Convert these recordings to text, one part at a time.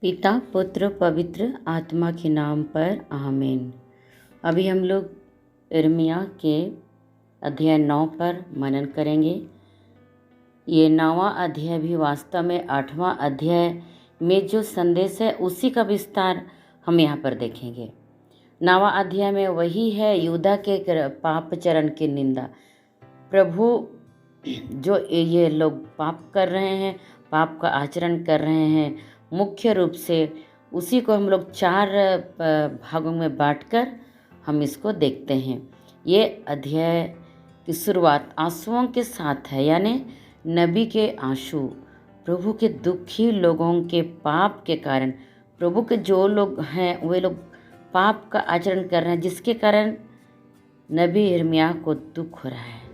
पिता पुत्र पवित्र आत्मा के नाम पर आमीन। अभी हम लोग यिर्मयाह के अध्याय 9 पर मनन करेंगे। ये 9वां अध्याय भी वास्तव में 8वां अध्याय में जो संदेश है उसी का विस्तार हम यहाँ पर देखेंगे। 9वां अध्याय में वही है यहूदा के पाप चरण की निंदा। प्रभु जो ये लोग पाप कर रहे हैं, पाप का आचरण कर रहे हैं, मुख्य रूप से उसी को हम लोग 4 भागों में बांटकर हम इसको देखते हैं। ये अध्याय की शुरुआत आंसुओं के साथ है, यानी नबी के आंसू प्रभु के दुखी लोगों के पाप के कारण। प्रभु के जो लोग हैं वे लोग पाप का आचरण कर रहे हैं, जिसके कारण नबी यिर्मयाह को दुख हो रहा है।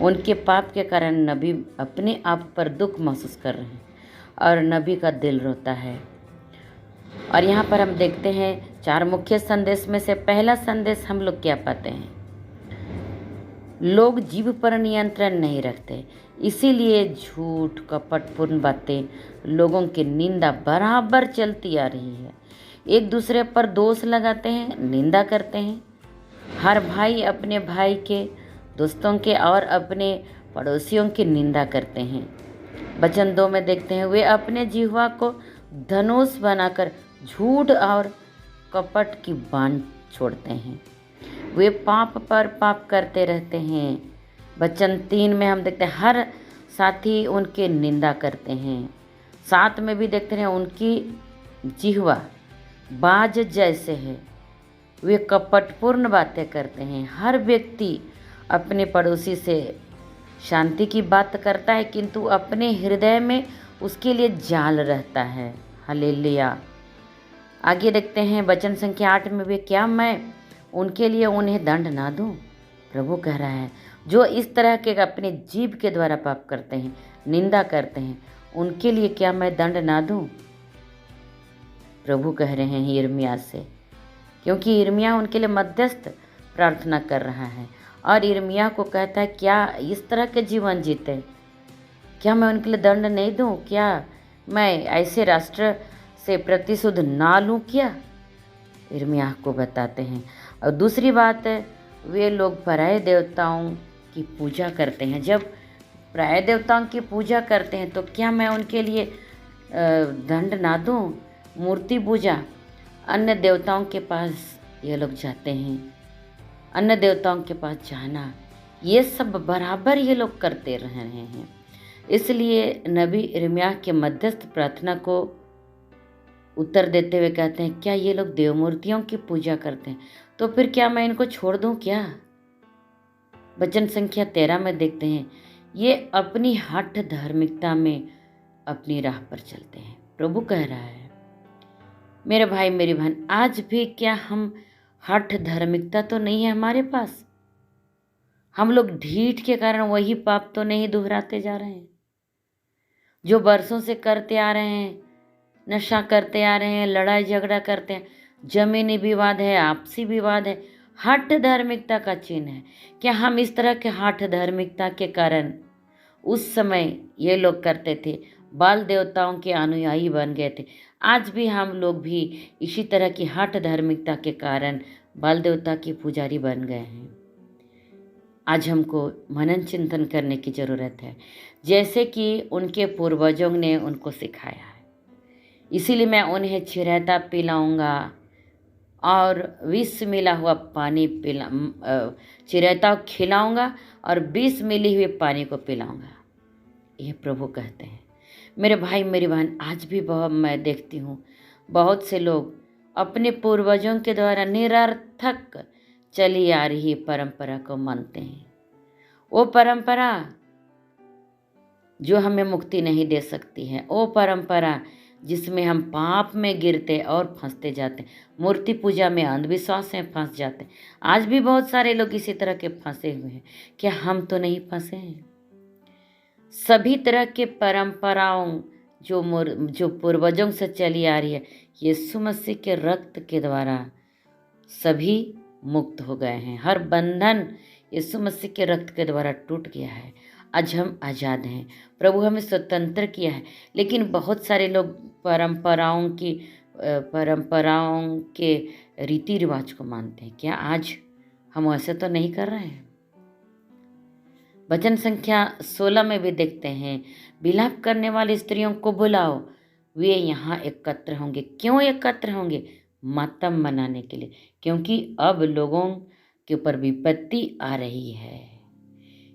उनके पाप के कारण नबी अपने आप पर दुख महसूस कर रहे हैं और नबी का दिल रोता है। और यहाँ पर हम देखते हैं 4 मुख्य संदेश में से पहला संदेश हम लोग क्या पाते हैं? लोग जीभ पर नियंत्रण नहीं रखते, इसीलिए झूठ कपटपूर्ण बातें, लोगों की निंदा बराबर चलती आ रही है। एक दूसरे पर दोष लगाते हैं, निंदा करते हैं। हर भाई अपने भाई के, दोस्तों के और अपने पड़ोसियों की निंदा करते हैं। वचन 2 में देखते हैं, वे अपने जिह्वा को धनुष बनाकर झूठ और कपट की बाण छोड़ते हैं। वे पाप पर पाप करते रहते हैं। वचन 3 में हम देखते हैं, हर साथी उनके निंदा करते हैं। 7 में भी देखते हैं, उनकी जिह्वा बाज जैसे है, वे कपटपूर्ण बातें करते हैं। हर व्यक्ति अपने पड़ोसी से शांति की बात करता है, किंतु अपने हृदय में उसके लिए जाल रहता है। हालेलुया। आगे देखते हैं वचन संख्या 8 में भी, क्या मैं उनके लिए उन्हें दंड ना दूं? प्रभु कह रहा है, जो इस तरह के अपने जीभ के द्वारा पाप करते हैं, निंदा करते हैं, उनके लिए क्या मैं दंड ना दूं? प्रभु कह रहे हैं यिर्मयाह से, क्योंकि यिर्मयाह उनके लिए मध्यस्थ प्रार्थना कर रहा है और यिर्मयाह को कहता है, क्या इस तरह के जीवन जीते? क्या मैं उनके लिए दंड नहीं दूं? क्या मैं ऐसे राष्ट्र से प्रतिशोध ना लूं? क्या यिर्मयाह को बताते हैं। और दूसरी बात है, वे लोग पराये देवताओं की पूजा करते हैं। जब पराये देवताओं की पूजा करते हैं तो क्या मैं उनके लिए दंड ना दूं? मूर्ति पूजा, अन्य देवताओं के पास ये लोग जाते हैं, अन्य देवताओं के पास जाना, ये सब बराबर ये लोग करते रह रहे हैं। इसलिए नबी यिर्मयाह के मध्यस्थ प्रार्थना को उत्तर देते हुए कहते हैं, क्या ये लोग देव मूर्तियों की पूजा करते हैं? तो फिर क्या मैं इनको छोड़ दूं क्या? वचन संख्या 13 में देखते हैं, ये अपनी हठ धार्मिकता में अपनी राह पर चलते हैं। प्रभु कह रहा है, मेरे भाई मेरी बहन, आज भी क्या हम हठ धार्मिकता तो नहीं है हमारे पास? हम लोग ढीठ के कारण वही पाप तो नहीं दोहराते जा रहे हैं जो बरसों से करते आ रहे हैं? नशा करते आ रहे हैं, लड़ाई झगड़ा करते हैं, जमीनी विवाद है, आपसी विवाद है, हठ धार्मिकता का चिन्ह है। क्या हम इस तरह के हठ धार्मिकता के कारण उस समय ये लोग करते थे, बाल देवताओं के अनुयायी बन गए थे? आज भी हम लोग भी इसी तरह की हठ धार्मिकता के कारण बाल देवता के पुजारी बन गए हैं। आज हमको मनन चिंतन करने की ज़रूरत है, जैसे कि उनके पूर्वजों ने उनको सिखाया है। इसीलिए मैं उन्हें चिरैता पिलाऊंगा और विष मिला हुआ पानी चिरैता खिलाऊंगा और विष मिली हुई पानी को पिलाऊंगा, ये प्रभु कहते हैं। मेरे भाई मेरी बहन, आज भी मैं देखती हूँ बहुत से लोग अपने पूर्वजों के द्वारा निरर्थक चली आ रही परंपरा को मानते हैं। वो परंपरा जो हमें मुक्ति नहीं दे सकती है, वो परंपरा जिसमें हम पाप में गिरते और फंसते जाते, मूर्ति पूजा में, अंधविश्वास में फंस जाते। आज भी बहुत सारे लोग इसी तरह के फंसे हुए हैं। क्या हम तो नहीं फंसे हैं? सभी तरह के परंपराओं जो पूर्वजों से चली आ रही है, यीशु मसीह के रक्त के द्वारा सभी मुक्त हो गए हैं। हर बंधन यीशु मसीह के रक्त के द्वारा टूट गया है। आज हम आज़ाद हैं, प्रभु हमें स्वतंत्र किया है। लेकिन बहुत सारे लोग परंपराओं के रीति रिवाज को मानते हैं। क्या आज हम वैसे तो नहीं कर रहे हैं? वचन संख्या 16 में भी देखते हैं, विलाप करने वाली स्त्रियों को बुलाओ, वे यहाँ एकत्र होंगे। क्यों एकत्र होंगे? मातम मनाने के लिए, क्योंकि अब लोगों के ऊपर विपत्ति आ रही है।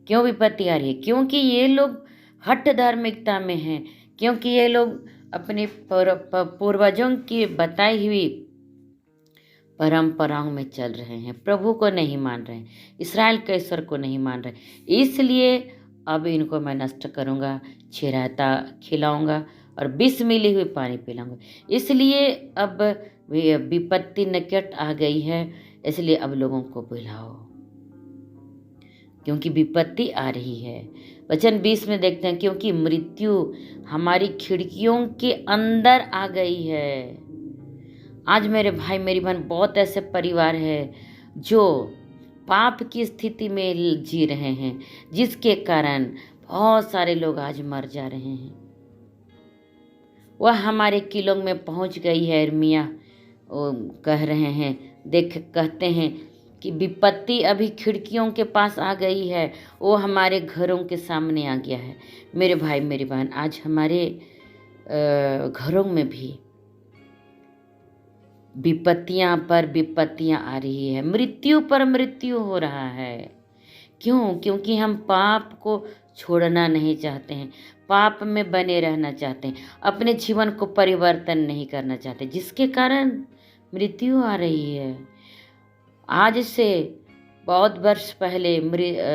क्यों विपत्ति आ रही है? क्योंकि ये लोग हठ धार्मिकता में हैं, क्योंकि ये लोग अपने पूर्वजों की बताई हुई परंपराओं में चल रहे हैं, प्रभु को नहीं मान रहे हैं, इस्राएल के ईश्वर को नहीं मान रहे। इसलिए अब इनको मैं नष्ट करूँगा, छिराता खिलाऊंगा और विष मिली हुई पानी पिलाऊंगा। इसलिए अब विपत्ति निकट आ गई है, इसलिए अब लोगों को बुलाओ, क्योंकि विपत्ति आ रही है। वचन 20 में देखते हैं, क्योंकि मृत्यु हमारी खिड़कियों के अंदर आ गई है। आज मेरे भाई मेरी बहन, बहुत ऐसे परिवार है जो पाप की स्थिति में जी रहे हैं, जिसके कारण बहुत सारे लोग आज मर जा रहे हैं। वह हमारे किलों में पहुंच गई है। यिर्मयाह कह रहे हैं, कहते हैं कि विपत्ति अभी खिड़कियों के पास आ गई है, वो हमारे घरों के सामने आ गया है। मेरे भाई मेरी बहन, आज हमारे घरों में भी विपत्तियां पर विपत्तियां आ रही है, मृत्यु पर मृत्यु हो रहा है। क्यों? क्योंकि हम पाप को छोड़ना नहीं चाहते हैं, पाप में बने रहना चाहते हैं, अपने जीवन को परिवर्तन नहीं करना चाहते, जिसके कारण मृत्यु आ रही है। आज से बहुत वर्ष पहले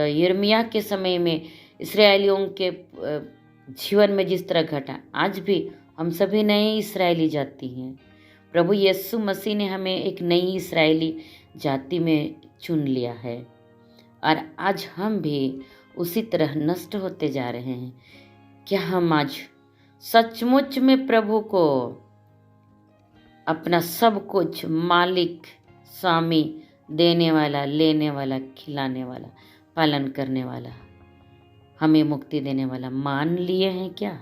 यिर्मयाह के समय में इस्राएलियों के जीवन में जिस तरह घटा, आज भी हम सभी नए इस्राएली जाति हैं। प्रभु यीशु मसीह ने हमें एक नई इस्राएली जाति में चुन लिया है और आज हम भी उसी तरह नष्ट होते जा रहे हैं। क्या हम आज सचमुच में प्रभु को अपना सब कुछ, मालिक, स्वामी, देने वाला, लेने वाला, खिलाने वाला, पालन करने वाला, हमें मुक्ति देने वाला मान लिए हैं? क्या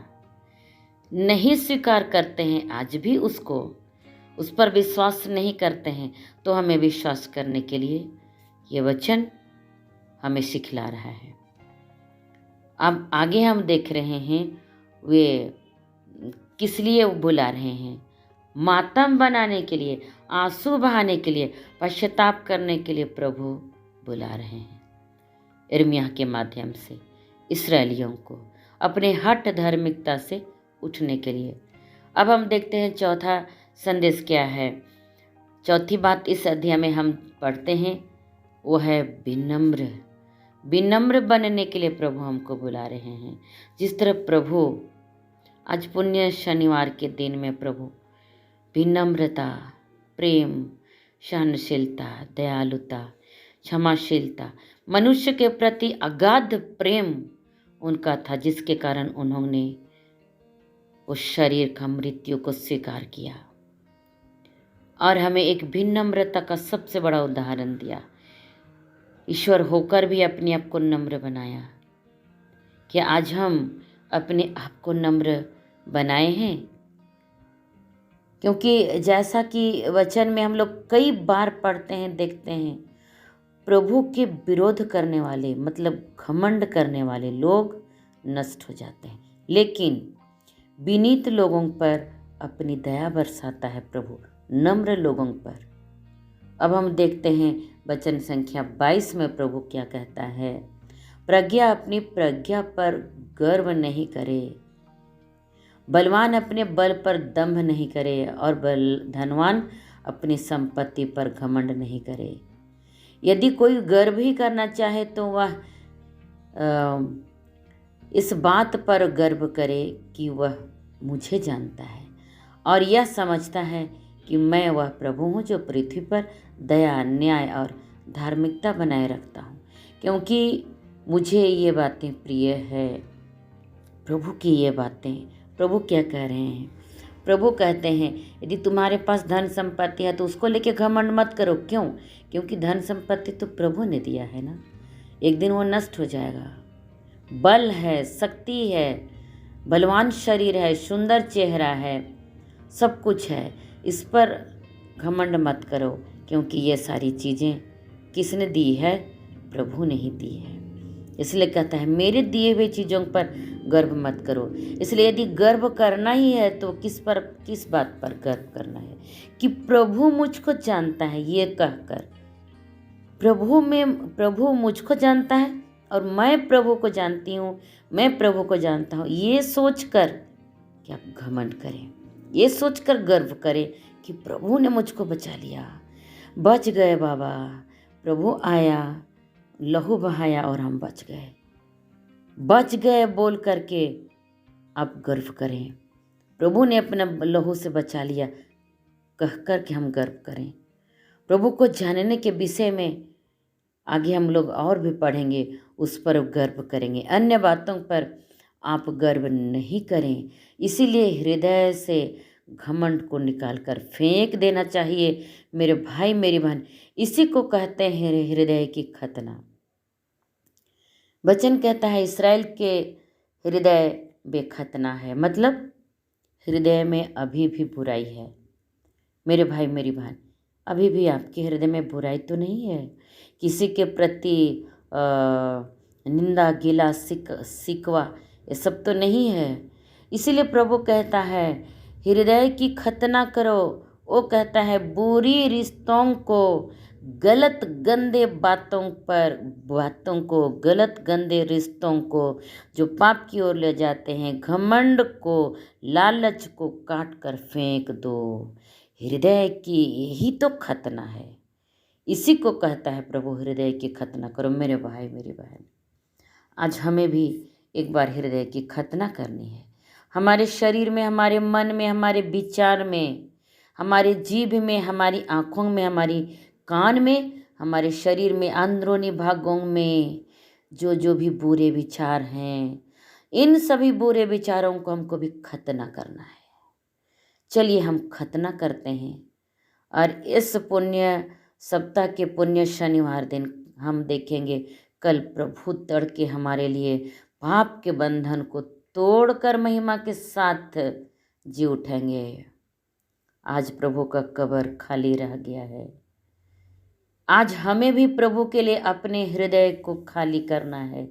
नहीं स्वीकार करते हैं आज भी उसको, उस पर विश्वास नहीं करते हैं? तो हमें विश्वास करने के लिए ये वचन हमें सिखला रहा है। अब आगे हम देख रहे हैं वे किस लिए बुला रहे हैं। मातम बनाने के लिए, आंसू बहाने के लिए, पश्चाताप करने के लिए प्रभु बुला रहे हैं यिर्मयाह के माध्यम से इस्राएलियों को अपने हठ धार्मिकता से उठने के लिए। अब हम देखते हैं चौथा संदेश क्या है। चौथी बात इस अध्याय में हम पढ़ते हैं, वो है विनम्र। विनम्र बनने के लिए प्रभु हमको बुला रहे हैं। जिस तरह प्रभु आज पुण्य शनिवार के दिन में प्रभु विनम्रता, प्रेम, सहनशीलता, दयालुता, क्षमाशीलता, मनुष्य के प्रति अगाध प्रेम उनका था, जिसके कारण उन्होंने उस शरीर का मृत्यु को स्वीकार किया और हमें एक विनम्रता का सबसे बड़ा उदाहरण दिया। ईश्वर होकर भी अपने आप को नम्र बनाया। क्या आज हम अपने आप को नम्र बनाए हैं? क्योंकि जैसा कि वचन में हम लोग कई बार पढ़ते हैं, देखते हैं, प्रभु के विरोध करने वाले, मतलब घमंड करने वाले लोग नष्ट हो जाते हैं, लेकिन विनीत लोगों पर अपनी दया बरसाता है प्रभु, नम्र लोगों पर। अब हम देखते हैं वचन संख्या 22 में प्रभु क्या कहता है। प्रज्ञा अपनी प्रज्ञा पर गर्व नहीं करे, बलवान अपने बल पर दंभ नहीं करे और धनवान अपनी संपत्ति पर घमंड नहीं करे। यदि कोई गर्व ही करना चाहे तो वह इस बात पर गर्व करे कि वह मुझे जानता है और यह समझता है कि मैं वह प्रभु हूँ जो पृथ्वी पर दया, न्याय और धार्मिकता बनाए रखता हूँ, क्योंकि मुझे ये बातें प्रिय है। प्रभु की ये बातें, प्रभु क्या कह रहे हैं? प्रभु कहते हैं यदि तुम्हारे पास धन संपत्ति है तो उसको लेके घमंड मत करो। क्यों? क्योंकि धन संपत्ति तो प्रभु ने दिया है ना, एक दिन वो नष्ट हो जाएगा। बल है, शक्ति है, बलवान शरीर है, सुंदर चेहरा है, सब कुछ है। इस पर घमंड मत करो, क्योंकि ये सारी चीज़ें किसने दी है? प्रभु ने ही दी है। इसलिए कहता है मेरे दिए हुए चीज़ों पर गर्व मत करो। इसलिए यदि गर्व करना ही है तो किस बात पर गर्व करना है? कि प्रभु मुझको जानता है, ये कहकर प्रभु मुझको जानता है और मैं प्रभु को जानती हूँ, मैं प्रभु को जानता हूँ, ये सोचकर कि आप घमंड करें, ये सोचकर गर्व करें कि प्रभु ने मुझको बचा लिया, बच गए बाबा, प्रभु आया, लहू बहाया और हम बच गए बोल करके आप गर्व करें। प्रभु ने अपना लहू से बचा लिया कह कर के हम गर्व करें। प्रभु को जानने के विषय में आगे हम लोग और भी पढ़ेंगे, उस पर गर्व करेंगे। अन्य बातों पर आप गर्व नहीं करें। इसीलिए हृदय से घमंड को निकाल कर फेंक देना चाहिए मेरे भाई मेरी बहन। इसी को कहते हैं हृदय की खतना। वचन कहता है इस्राएल के हृदय बेखतना है, मतलब हृदय में अभी भी बुराई है। मेरे भाई मेरी बहन, अभी भी आपके हृदय में बुराई तो नहीं है? किसी के प्रति निंदा गिला सिकवा ये सब तो नहीं है? इसीलिए प्रभु कहता है हृदय की खतना करो। वो कहता है बुरी रिश्तों को, गलत गंदे बातों को, गलत गंदे रिश्तों को जो पाप की ओर ले जाते हैं, घमंड को, लालच को काट कर फेंक दो। हृदय की यही तो खतना है। इसी को कहता है प्रभु हृदय की खतना करो। मेरे भाई मेरी बहन, आज हमें भी एक बार हृदय की खतना करनी है। हमारे शरीर में, हमारे मन में, हमारे विचार में, हमारे जीभ में, हमारी आँखों में, हमारी कान में, हमारे शरीर में, अंदरूनी भागों में जो भी बुरे विचार हैं, इन सभी बुरे विचारों को हमको भी खतना करना है। चलिए हम खतना करते हैं और इस पुण्य सप्ताह के पुण्य शनिवार दिन हम देखेंगे कल प्रभु तड़के हमारे लिए पाप के बंधन को तोड़कर महिमा के साथ जी उठेंगे। आज प्रभु का कब्र खाली रह गया है। आज हमें भी प्रभु के लिए अपने हृदय को खाली करना है,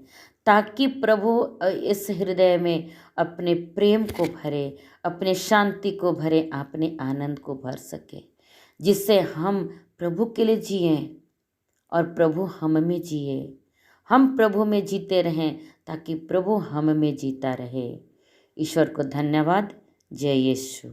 ताकि प्रभु इस हृदय में अपने प्रेम को भरे, अपने शांति को भरे, अपने आनंद को भर सके, जिससे हम प्रभु के लिए जिए और प्रभु हम में जिए। हम प्रभु में जीते रहें ताकि प्रभु हम में जीता रहे। ईश्वर को धन्यवाद। जय यीशु।